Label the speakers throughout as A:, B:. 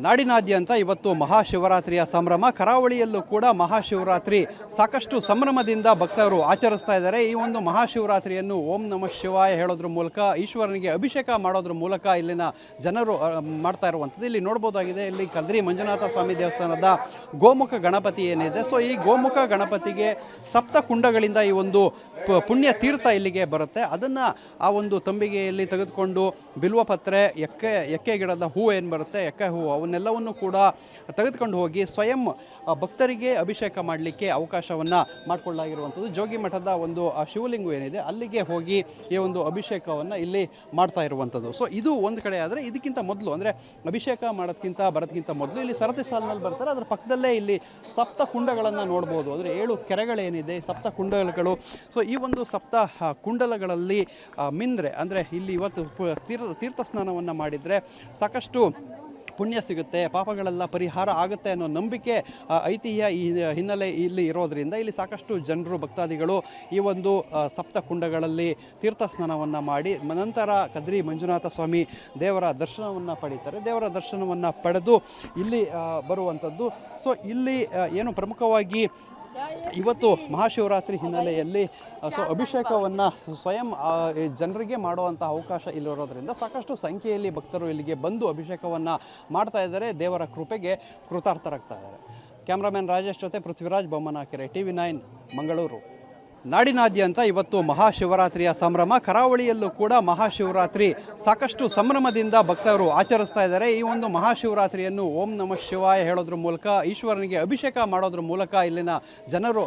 A: ನಾಡಿನಾದ್ಯಂತ ಇವತ್ತು ಮಹಾಶಿವರಾತ್ರಿಯ ಸಂಭ್ರಮ. ಕರಾವಳಿಯಲ್ಲೂ ಕೂಡ ಮಹಾಶಿವರಾತ್ರಿ ಸಾಕಷ್ಟು ಸಂಭ್ರಮದಿಂದ ಭಕ್ತರು ಆಚರಿಸ್ತಾ ಇದ್ದಾರೆ. ಈ ಒಂದು ಮಹಾಶಿವರಾತ್ರಿಯನ್ನು ಓಂ ನಮಃ ಶಿವಾಯ ಹೇಳೋದ್ರ ಮೂಲಕ, ಈಶ್ವರನಿಗೆ ಅಭಿಷೇಕ ಮಾಡೋದ್ರ ಮೂಲಕ ಇಲ್ಲಿನ ಜನರು ಮಾಡ್ತಾ ಇರುವಂಥದ್ದು. ಇಲ್ಲಿ ನೋಡ್ಬೋದಾಗಿದೆ, ಇಲ್ಲಿ ಕದ್ರಿ ಮಂಜುನಾಥ ಸ್ವಾಮಿ ದೇವಸ್ಥಾನದ ಗೋಮುಖ ಗಣಪತಿ ಏನಿದೆ. ಸೊ ಈ ಗೋಮುಖ ಗಣಪತಿಗೆ ಸಪ್ತ ಕುಂಡಗಳಿಂದ ಈ ಒಂದು ಪುಣ್ಯ ತೀರ್ಥ ಇಲ್ಲಿಗೆ ಬರುತ್ತೆ. ಅದನ್ನು ಆ ಒಂದು ತಂಬಿಗೆಯಲ್ಲಿ ತೆಗೆದುಕೊಂಡು ಬಿಲ್ವಪತ್ರೆ, ಎಕ್ಕೆ ಗಿಡದ ಹೂವು ಏನು ಬರುತ್ತೆ, ಎಕ್ಕೆ ಹೂವು, ಅವನ್ನೆಲ್ಲವನ್ನು ಕೂಡ ತೆಗೆದುಕೊಂಡು ಹೋಗಿ ಸ್ವಯಂ ಭಕ್ತರಿಗೆ ಅಭಿಷೇಕ ಮಾಡಲಿಕ್ಕೆ ಅವಕಾಶವನ್ನು ಮಾಡಿಕೊಳ್ಳಲಾಗಿರುವಂಥದ್ದು. ಜೋಗಿ ಮಠದ ಒಂದು ಶಿವಲಿಂಗ ಏನಿದೆ ಅಲ್ಲಿಗೆ ಹೋಗಿ ಈ ಒಂದು ಅಭಿಷೇಕವನ್ನು ಇಲ್ಲಿ ಮಾಡ್ತಾ ಇರುವಂಥದ್ದು. ಸೊ ಇದು ಒಂದು ಕಡೆ. ಆದರೆ ಇದಕ್ಕಿಂತ ಮೊದಲು, ಅಂದರೆ ಅಭಿಷೇಕ ಬರೋದಕ್ಕಿಂತ ಮೊದಲು ಇಲ್ಲಿ ಸರತಿ ಸಾಲಿನಲ್ಲಿ ಬರ್ತಾರೆ. ಅದರ ಪಕ್ಕದಲ್ಲೇ ಇಲ್ಲಿ ಸಪ್ತ ಕುಂಡಗಳನ್ನು ನೋಡ್ಬೋದು. ಅಂದರೆ 7 ಕೆರೆಗಳೇನಿದೆ, ಸಪ್ತ ಕುಂಡಲಗಳು. ಸೊ ಈ ಒಂದು ಸಪ್ತ ಕುಂಡಲಗಳಲ್ಲಿ ಮಿಂದ್ರೆ, ಅಂದರೆ ಇಲ್ಲಿ ಇವತ್ತು ತೀರ್ಥ ಸ್ನಾನವನ್ನು ಮಾಡಿದರೆ ಸಾಕಷ್ಟು ಪುಣ್ಯ ಸಿಗುತ್ತೆ, ಪಾಪಗಳೆಲ್ಲ ಪರಿಹಾರ ಆಗುತ್ತೆ ಅನ್ನೋ ನಂಬಿಕೆ, ಐತಿಹ್ಯ ಈ ಹಿನ್ನೆಲೆ ಇಲ್ಲಿ ಇರೋದರಿಂದ ಇಲ್ಲಿ ಸಾಕಷ್ಟು ಜನರು, ಭಕ್ತಾದಿಗಳು ಈ ಒಂದು ಸಪ್ತ ಕುಂಡಗಳಲ್ಲಿ ತೀರ್ಥ ಸ್ನಾನವನ್ನು ಮಾಡಿ ನಂತರ ಕದ್ರಿ ಮಂಜುನಾಥ ಸ್ವಾಮಿ ದೇವರ ದರ್ಶನವನ್ನು ಪಡೀತಾರೆ. ದೇವರ ದರ್ಶನವನ್ನು ಪಡೆದು ಇಲ್ಲಿ ಬರುವಂಥದ್ದು. ಸೊ ಇಲ್ಲಿ ಏನು ಪ್ರಮುಖವಾಗಿ ಇವತ್ತು ಮಹಾಶಿವರಾತ್ರಿ ಹಿನ್ನೆಲೆಯಲ್ಲಿ ಅಭಿಷೇಕವನ್ನು ಸ್ವಯಂ ಜನರಿಗೆ ಮಾಡುವಂಥ ಅವಕಾಶ ಇಲ್ಲಿರೋದ್ರಿಂದ ಸಾಕಷ್ಟು ಸಂಖ್ಯೆಯಲ್ಲಿ ಭಕ್ತರು ಇಲ್ಲಿಗೆ ಬಂದು ಅಭಿಷೇಕವನ್ನು ಮಾಡ್ತಾ ಇದ್ದಾರೆ. ದೇವರ ಕೃಪೆಗೆ ಕೃತಾರ್ಥರಾಗ್ತಾ ಇದ್ದಾರೆ. ಕ್ಯಾಮ್ರಾಮನ್ ರಾಜೇಶ್ ಜೊತೆ ಪೃಥ್ವಿರಾಜ್ ಬೊಮ್ಮನಕೆರೆ, TV9 ಮಂಗಳೂರು. ನಾಡಿನಾದ್ಯಂತ ಇವತ್ತು ಮಹಾಶಿವರಾತ್ರಿಯ ಸಂಭ್ರಮ. ಕರಾವಳಿಯಲ್ಲೂ ಕೂಡ ಮಹಾಶಿವರಾತ್ರಿ ಸಾಕಷ್ಟು ಸಂಭ್ರಮದಿಂದ ಭಕ್ತರು ಆಚರಿಸ್ತಾ ಇದ್ದಾರೆ. ಈ ಒಂದು ಮಹಾಶಿವರಾತ್ರಿಯನ್ನು ಓಂ ನಮಃ ಶಿವಾಯ ಹೇಳೋದ್ರ ಮೂಲಕ, ಈಶ್ವರನಿಗೆ ಅಭಿಷೇಕ ಮಾಡೋದ್ರ ಮೂಲಕ ಇಲ್ಲಿನ ಜನರು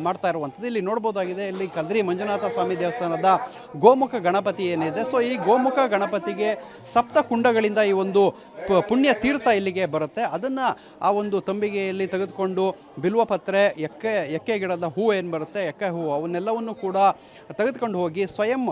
A: ಮಾಡ್ತಾ ಇರುವಂಥದ್ದು. ಇಲ್ಲಿ ನೋಡ್ಬೋದಾಗಿದೆ, ಇಲ್ಲಿ ಕದ್ರಿ ಮಂಜುನಾಥ ಸ್ವಾಮಿ ದೇವಸ್ಥಾನದ ಗೋಮುಖ ಗಣಪತಿ ಏನಿದೆ. ಸೊ ಈ ಗೋಮುಖ ಗಣಪತಿಗೆ ಸಪ್ತ ಕುಂಡಗಳಿಂದ ಈ ಒಂದು ಪುಣ್ಯ ತೀರ್ಥ ಇಲ್ಲಿಗೆ ಬರುತ್ತೆ. ಅದನ್ನು ಆ ಒಂದು ತಂಬಿಗೆಯಲ್ಲಿ ತೆಗೆದುಕೊಂಡು ಬಿಲ್ವಪತ್ರೆ, ಎಕ್ಕೆ ಗಿಡದ ಹೂವು ಏನು ಬರುತ್ತೆ, ಎಕ್ಕೆ ಹೂವು, ಅವನ್ನೆಲ್ಲವನ್ನು ಕೂಡ ತೆಗೆದುಕೊಂಡು ಹೋಗಿ ಸ್ವಯಂ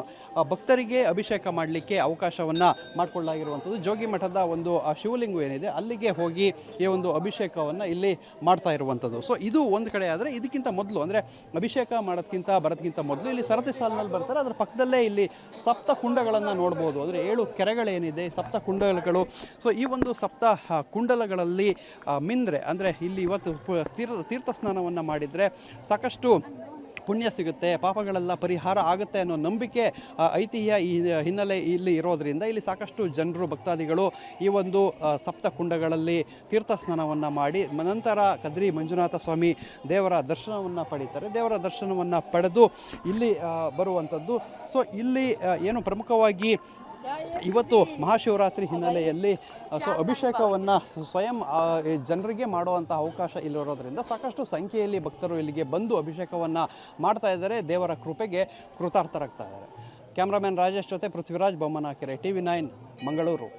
A: ಭಕ್ತರಿಗೆ ಅಭಿಷೇಕ ಮಾಡಲಿಕ್ಕೆ ಅವಕಾಶವನ್ನು ಮಾಡಿಕೊಳ್ಳಲಾಗಿರುವಂಥದ್ದು. ಜೋಗಿ ಮಠದ ಒಂದು ಶಿವಲಿಂಗ ಏನಿದೆ ಅಲ್ಲಿಗೆ ಹೋಗಿ ಈ ಒಂದು ಅಭಿಷೇಕವನ್ನು ಇಲ್ಲಿ ಮಾಡ್ತಾ ಇರುವಂಥದ್ದು. ಸೊ ಇದು ಒಂದು ಕಡೆ. ಆದರೆ ಇದಕ್ಕಿಂತ ಮೊದಲು, ಅಂದರೆ ಅಭಿಷೇಕ ಬರೋದಕ್ಕಿಂತ ಮೊದಲು ಇಲ್ಲಿ ಸರತಿ ಸಾಲಿನಲ್ಲಿ ಬರ್ತಾರೆ. ಅದರ ಪಕ್ಕದಲ್ಲೇ ಇಲ್ಲಿ ಸಪ್ತ ಕುಂಡಗಳನ್ನು ನೋಡ್ಬೋದು. ಅಂದರೆ 7 ಕೆರೆಗಳೇನಿದೆ, ಸಪ್ತ ಕುಂಡಲಗಳು. ಸೊ ಈ ಒಂದು ಸಪ್ತ ಕುಂಡಲಗಳಲ್ಲಿ ಮಿಂದ್ರೆ, ಅಂದರೆ ಇಲ್ಲಿ ಇವತ್ತು ತೀರ್ಥ ಸ್ನಾನವನ್ನು ಮಾಡಿದರೆ ಸಾಕಷ್ಟು ಪುಣ್ಯ ಸಿಗುತ್ತೆ, ಪಾಪಗಳೆಲ್ಲ ಪರಿಹಾರ ಆಗುತ್ತೆ ಅನ್ನೋ ನಂಬಿಕೆ, ಐತಿಹ್ಯ ಈ ಹಿನ್ನೆಲೆ ಇಲ್ಲಿ ಇರೋದರಿಂದ ಇಲ್ಲಿ ಸಾಕಷ್ಟು ಜನರು, ಭಕ್ತಾದಿಗಳು ಈ ಒಂದು ಸಪ್ತ ಕುಂಡಗಳಲ್ಲಿ ತೀರ್ಥ ಸ್ನಾನವನ್ನು ಮಾಡಿ ನಂತರ ಕದ್ರಿ ಮಂಜುನಾಥ ಸ್ವಾಮಿ ದೇವರ ದರ್ಶನವನ್ನು ಪಡೀತಾರೆ. ದೇವರ ದರ್ಶನವನ್ನು ಪಡೆದು ಇಲ್ಲಿ ಬರುವಂಥದ್ದು. ಸೊ ಇಲ್ಲಿ ಏನು ಪ್ರಮುಖವಾಗಿ ಇವತ್ತು ಮಹಾಶಿವರಾತ್ರಿ ಹಿನ್ನೆಲೆಯಲ್ಲಿ ಅಭಿಷೇಕವನ್ನು ಸ್ವಯಂ ಜನರಿಗೆ ಮಾಡುವಂಥ ಅವಕಾಶ ಇಲ್ಲಿರೋದ್ರಿಂದ ಸಾಕಷ್ಟು ಸಂಖ್ಯೆಯಲ್ಲಿ ಭಕ್ತರು ಇಲ್ಲಿಗೆ ಬಂದು ಅಭಿಷೇಕವನ್ನು ಮಾಡ್ತಾ ಇದ್ದಾರೆ. ದೇವರ ಕೃಪೆಗೆ ಕೃತಾರ್ಥರಾಗ್ತಾ ಇದ್ದಾರೆ. ಕ್ಯಾಮ್ರಾಮನ್ ರಾಜೇಶ್ ಜೊತೆ ಪೃಥ್ವಿರಾಜ್ ಬೊಮ್ಮನಕೆರೆ, TV9 ಮಂಗಳೂರು.